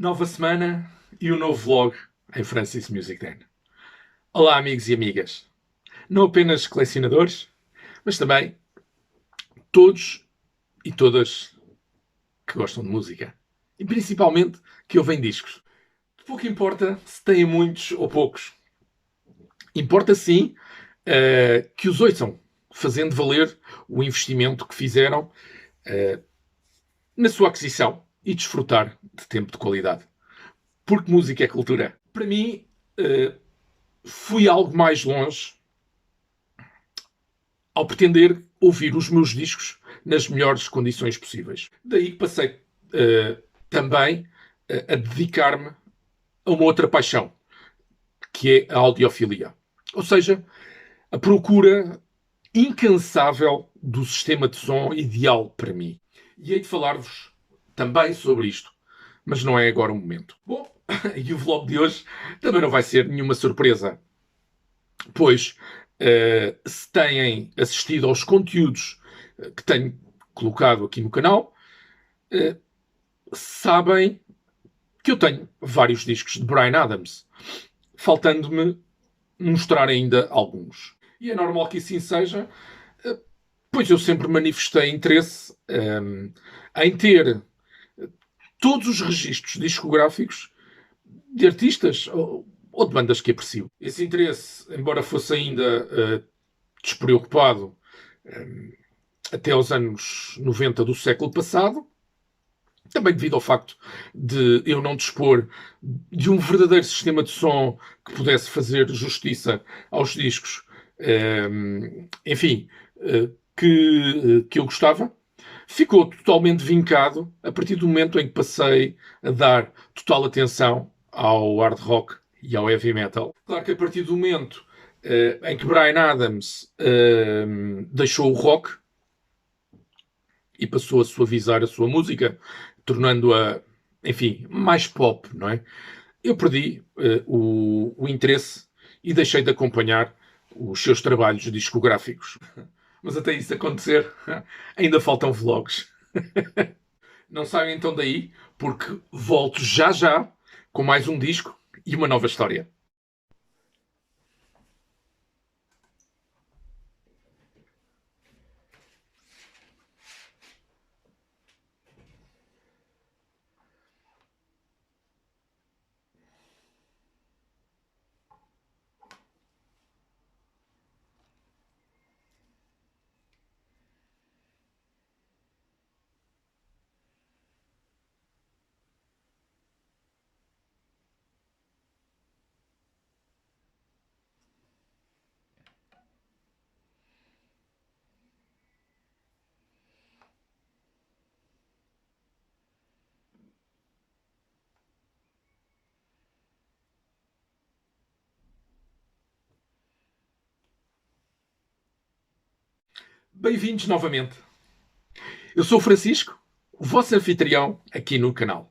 Nova semana e um novo vlog em Francis Music Den. Olá, amigos e amigas. Não apenas colecionadores, mas também todos e todas que gostam de música. E principalmente que ouvem discos. De pouco importa se têm muitos ou poucos. Importa sim que os ouçam, fazendo valer o investimento que fizeram na sua aquisição e desfrutar de tempo de qualidade. Porque música é cultura. Para mim, fui algo mais longe ao pretender ouvir os meus discos nas melhores condições possíveis. Daí que passei também a dedicar-me a uma outra paixão, que é a audiofilia. Ou seja, a procura incansável do sistema de som ideal para mim. E hei de falar-vos também sobre isto, mas não é agora o momento. Bom, e o vlog de hoje também não vai ser nenhuma surpresa, pois se têm assistido aos conteúdos que tenho colocado aqui no canal, sabem que eu tenho vários discos de Bryan Adams, faltando-me mostrar ainda alguns. E é normal que assim seja, pois eu sempre manifestei interesse em ter todos os registros discográficos de artistas ou de bandas que aprecio. Esse interesse, embora fosse ainda despreocupado até aos anos 90 do século passado, também devido ao facto de eu não dispor de um verdadeiro sistema de som que pudesse fazer justiça aos discos, enfim, que eu gostava, ficou totalmente vincado a partir do momento em que passei a dar total atenção ao hard rock e ao heavy metal. Claro que a partir do momento em que Bryan Adams deixou o rock e passou a suavizar a sua música, tornando-a, enfim, mais pop, não é? Eu perdi o interesse e deixei de acompanhar os seus trabalhos discográficos. Mas até isso acontecer, ainda faltam vlogs. Não saiam então daí, porque volto já já com mais um disco e uma nova história. Bem-vindos novamente. Eu sou o Francisco, o vosso anfitrião aqui no canal.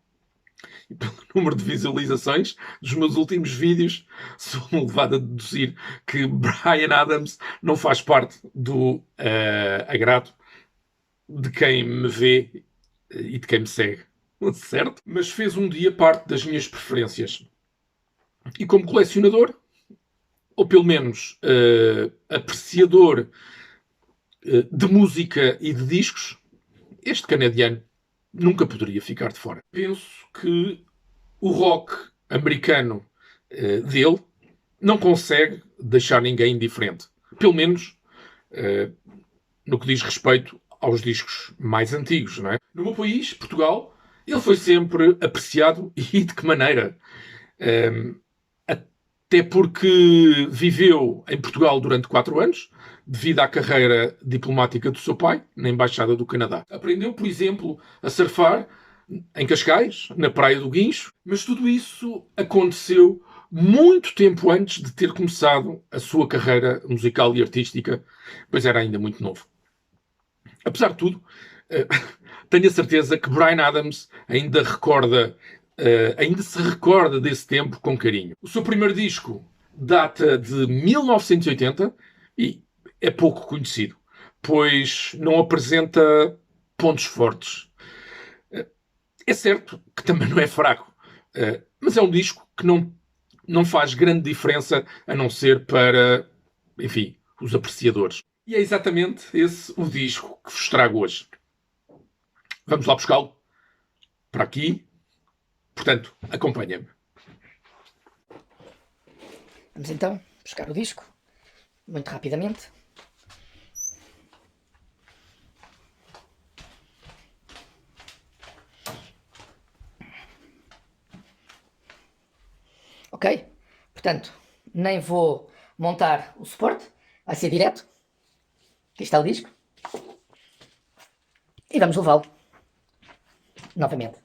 E pelo número de visualizações dos meus últimos vídeos, sou levado a deduzir que Bryan Adams não faz parte do agrado de quem me vê e de quem me segue, certo? Mas fez um dia parte das minhas preferências. E como colecionador, ou pelo menos apreciador de música e de discos, este canadiano nunca poderia ficar de fora. Penso que o rock americano dele não consegue deixar ninguém indiferente. Pelo menos no que diz respeito aos discos mais antigos, não é? No meu país, Portugal, ele foi sempre apreciado e de que maneira? Até porque viveu em Portugal durante 4 anos, devido à carreira diplomática do seu pai, na Embaixada do Canadá. Aprendeu, por exemplo, a surfar em Cascais, na Praia do Guincho, mas tudo isso aconteceu muito tempo antes de ter começado a sua carreira musical e artística, pois era ainda muito novo. Apesar de tudo, tenho a certeza que Bryan Adams ainda se recorda desse tempo com carinho. O seu primeiro disco data de 1980 e é pouco conhecido, pois não apresenta pontos fortes. É certo que também não é fraco, Mas é um disco que não faz grande diferença, a não ser para, enfim, os apreciadores. E é exatamente esse o disco que vos trago hoje. Vamos lá buscá-lo para aqui. Portanto, acompanha-me. Vamos então buscar o disco, muito rapidamente. Ok? Portanto, nem vou montar o suporte, vai ser direto. Aqui está o disco. E vamos levá-lo novamente.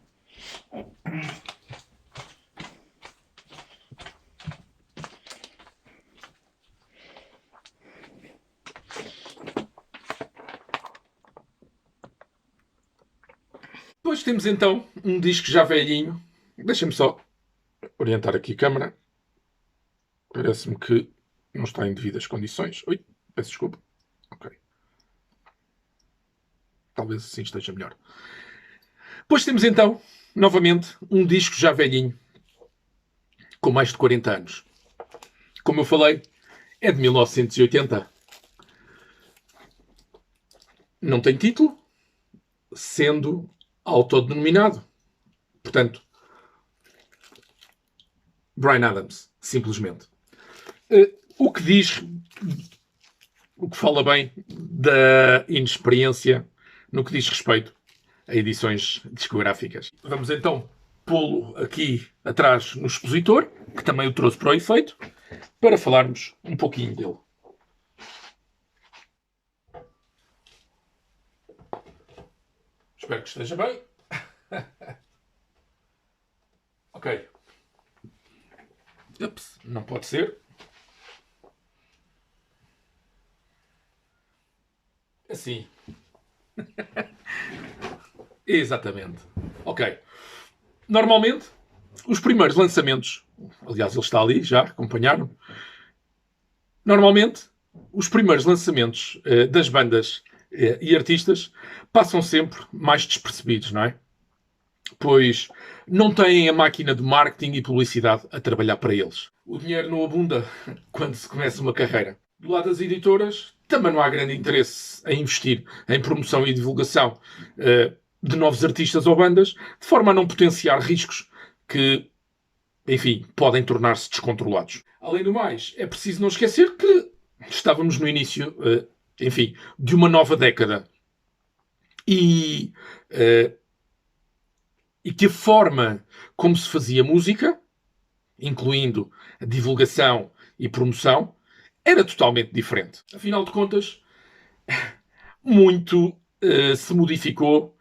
Depois temos então um disco já velhinho. Deixem-me só orientar aqui a câmera. Parece-me que não está em devidas condições. Ui, peço desculpa. Ok. Talvez assim esteja melhor. Depois temos então, novamente, um disco já velhinho, com mais de 40 anos. Como eu falei, é de 1980. Não tem título, sendo autodenominado. Portanto, Bryan Adams, simplesmente. O que diz, o que fala bem da inexperiência no que diz respeito a edições discográficas. Vamos então pô-lo aqui atrás no expositor, que também o trouxe para o efeito, para falarmos um pouquinho dele. Espero que esteja bem. Ok. Ups, não pode ser. Assim. Exatamente. Ok. Normalmente, os primeiros lançamentos, aliás, ele está ali, já acompanharam. Normalmente, os primeiros lançamentos das bandas e artistas passam sempre mais despercebidos, não é? Pois não têm a máquina de marketing e publicidade a trabalhar para eles. O dinheiro não abunda quando se começa uma carreira. Do lado das editoras, também não há grande interesse em investir em promoção e divulgação de novos artistas ou bandas, de forma a não potenciar riscos que, enfim, podem tornar-se descontrolados. Além do mais, é preciso não esquecer que estávamos no início, enfim, de uma nova década. E que a forma como se fazia música, incluindo a divulgação e promoção, era totalmente diferente. Afinal de contas, muito se modificou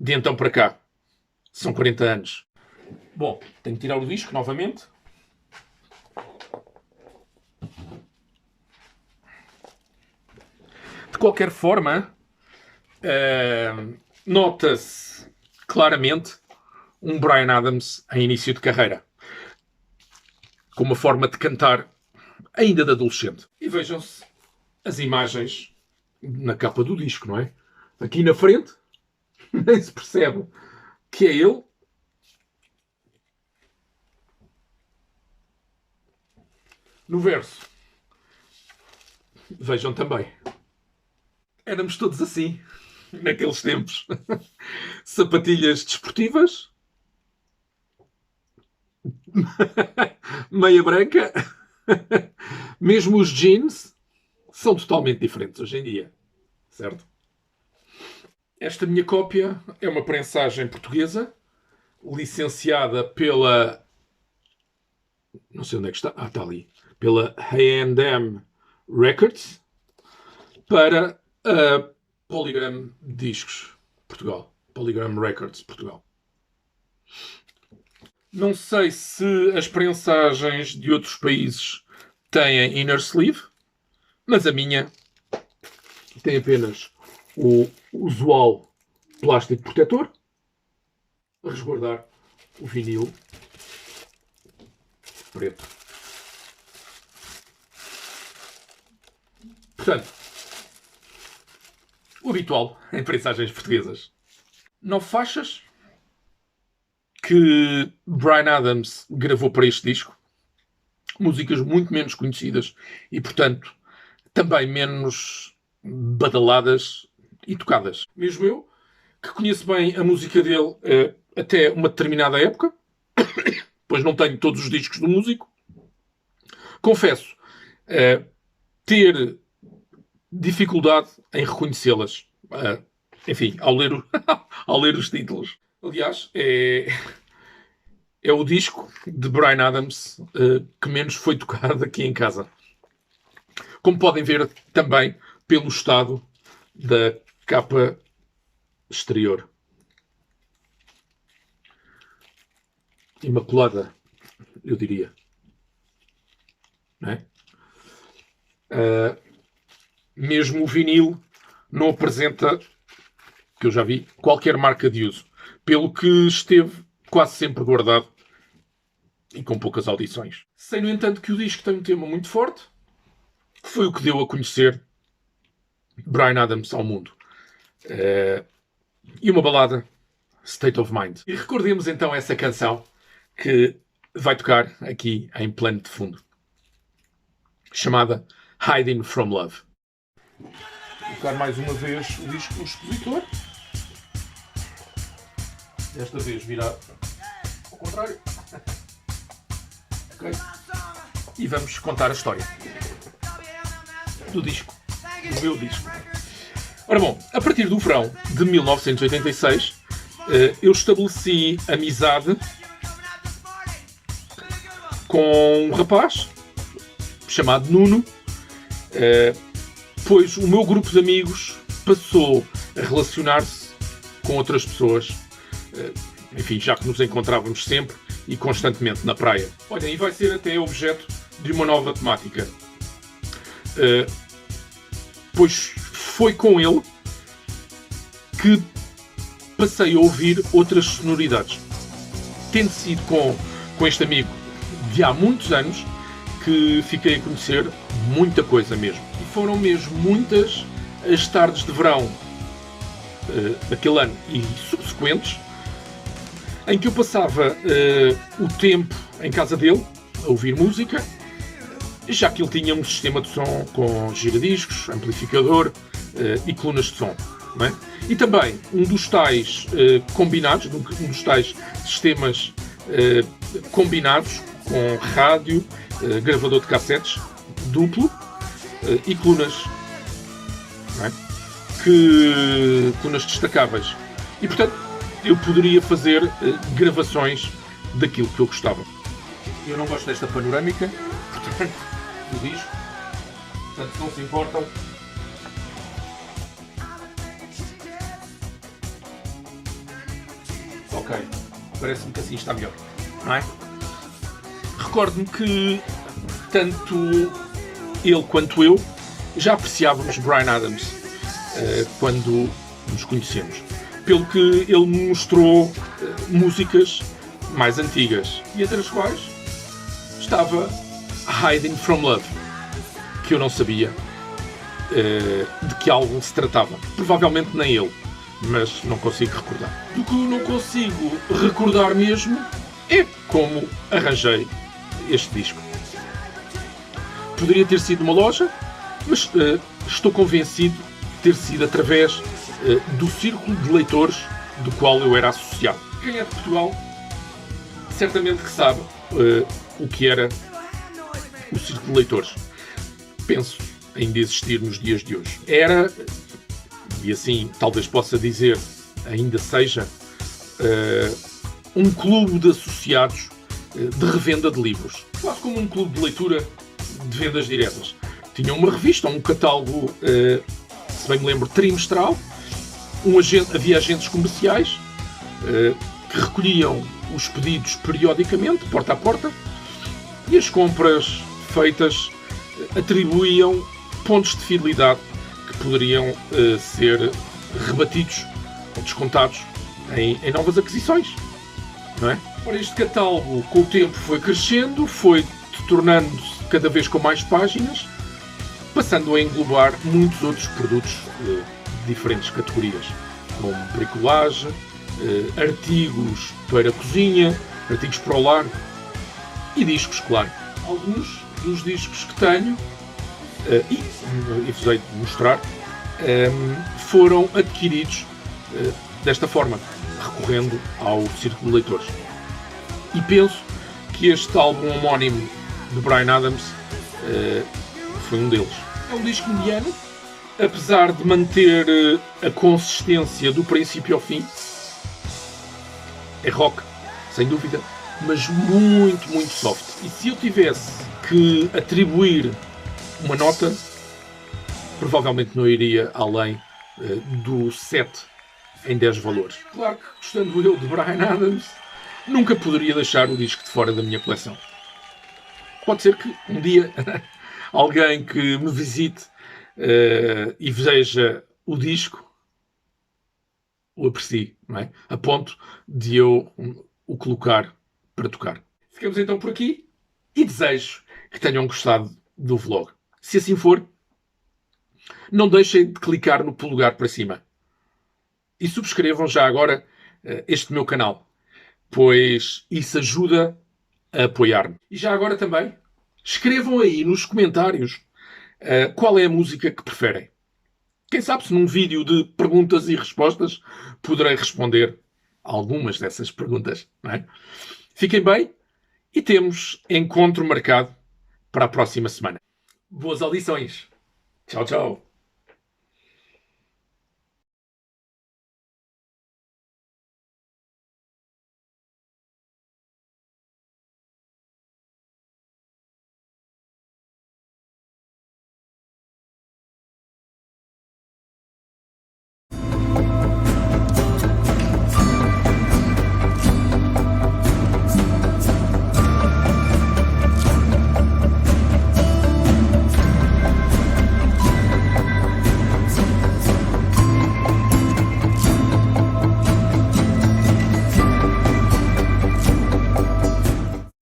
de então para cá. São 40 anos. Bom, tenho que tirar o disco novamente. De qualquer forma, nota-se claramente um Bryan Adams em início de carreira, com uma forma de cantar ainda de adolescente. E vejam-se as imagens na capa do disco, não é? Aqui na frente, nem se percebe que é ele. No verso, vejam também. Éramos todos assim, naqueles tempos. Sapatilhas desportivas, meia branca, mesmo os jeans são totalmente diferentes hoje em dia, certo? Esta minha cópia é uma prensagem portuguesa, licenciada pela... não sei onde é que está. Ah, está ali. Pela A&M Records, para a Polygram Discos Portugal. Polygram Records Portugal. Não sei se as prensagens de outros países têm inner sleeve, mas a minha tem apenas o usual plástico protetor a resguardar o vinil preto. Portanto, o habitual em prensagens portuguesas. 9 faixas, que Bryan Adams gravou para este disco. Músicas muito menos conhecidas e, portanto, também menos badaladas e tocadas. Mesmo eu, que conheço bem a música dele até uma determinada época, pois não tenho todos os discos do músico, confesso ter dificuldade em reconhecê-las. Enfim, ao ler os títulos. Aliás, é o disco de Bryan Adams que menos foi tocado aqui em casa. Como podem ver também pelo estado da capa exterior. Imaculada, eu diria. Não é? Mesmo o vinil não apresenta, que eu já vi, qualquer marca de uso. Pelo que esteve quase sempre guardado e com poucas audições. Sei, no entanto, que o disco tem um tema muito forte, que foi o que deu a conhecer Bryan Adams ao mundo. E uma balada, State of Mind. E recordemos então essa canção que vai tocar aqui em plano de fundo, chamada Hiding From Love. Vou tocar mais uma vez o disco no expositor. Desta vez virá ao contrário. Okay. E vamos contar a história do disco, do meu disco. Ora bom, a partir do verão de 1986, eu estabeleci amizade com um rapaz chamado Nuno, pois o meu grupo de amigos passou a relacionar-se com outras pessoas, enfim, já que nos encontrávamos sempre e constantemente na praia. Olha, e vai ser até objeto de uma nova temática. Pois foi com ele que passei a ouvir outras sonoridades. Tendo sido com este amigo de há muitos anos que fiquei a conhecer muita coisa mesmo. E foram mesmo muitas as tardes de verão daquele ano e subsequentes em que eu passava o tempo em casa dele a ouvir música, já que ele tinha um sistema de som com giradiscos, amplificador e colunas de som. Não é? E também um dos tais combinados, um dos tais sistemas combinados com rádio, gravador de cassetes duplo e colunas, não é? Colunas destacáveis. E portanto eu poderia fazer gravações daquilo que eu gostava. Eu não gosto desta panorâmica, portanto, do disco. Portanto, se não se importam, ok, parece-me que assim está melhor, não é? Recordo-me que tanto ele quanto eu já apreciávamos Bryan Adams quando nos conhecemos. Pelo que ele me mostrou músicas mais antigas, e entre as quais estava Hiding From Love, que eu não sabia de que álbum se tratava. Provavelmente nem ele, mas não consigo recordar. Do que eu não consigo recordar mesmo é como arranjei este disco. Poderia ter sido uma loja, mas estou convencido de ter sido através do círculo de leitores do qual eu era associado. Quem é de Portugal certamente que sabe o que era o círculo de leitores. Penso ainda existir nos dias de hoje. Era, e assim talvez possa dizer, ainda seja, um clube de associados de revenda de livros. Quase como um clube de leitura de vendas diretas. Tinha uma revista, um catálogo, se bem me lembro, trimestral. Havia agentes comerciais que recolhiam os pedidos periodicamente, porta a porta, e as compras feitas atribuíam pontos de fidelidade que poderiam ser rebatidos ou descontados em novas aquisições, não é? Ora, este catálogo com o tempo foi crescendo, foi tornando-se cada vez com mais páginas, passando a englobar muitos outros produtos de diferentes categorias, como bricolagem, artigos para cozinha, artigos para o lar e discos, claro. Alguns dos discos que tenho, e vos hei de mostrar, foram adquiridos desta forma, recorrendo ao Círculo de Leitores. E penso que este álbum homónimo de Bryan Adams foi um deles. É um disco mediano, apesar de manter a consistência do princípio ao fim. É rock, sem dúvida, mas muito, muito soft. E se eu tivesse que atribuir uma nota, provavelmente não iria além do 7 em 10 valores. Claro que, gostando eu de Bryan Adams, nunca poderia deixar o disco de fora da minha coleção. Pode ser que um dia alguém que me visite e veja o disco o aprecie, não é? A ponto de eu o colocar para tocar. Ficamos então por aqui e desejo que tenham gostado do vlog. Se assim for, não deixem de clicar no polegar para cima. E subscrevam já agora este meu canal, pois isso ajuda a apoiar-me. E já agora também, escrevam aí nos comentários qual é a música que preferem. Quem sabe se num vídeo de perguntas e respostas poderei responder algumas dessas perguntas, não é? Fiquem bem e temos encontro marcado para a próxima semana. Boas audições. Tchau, tchau.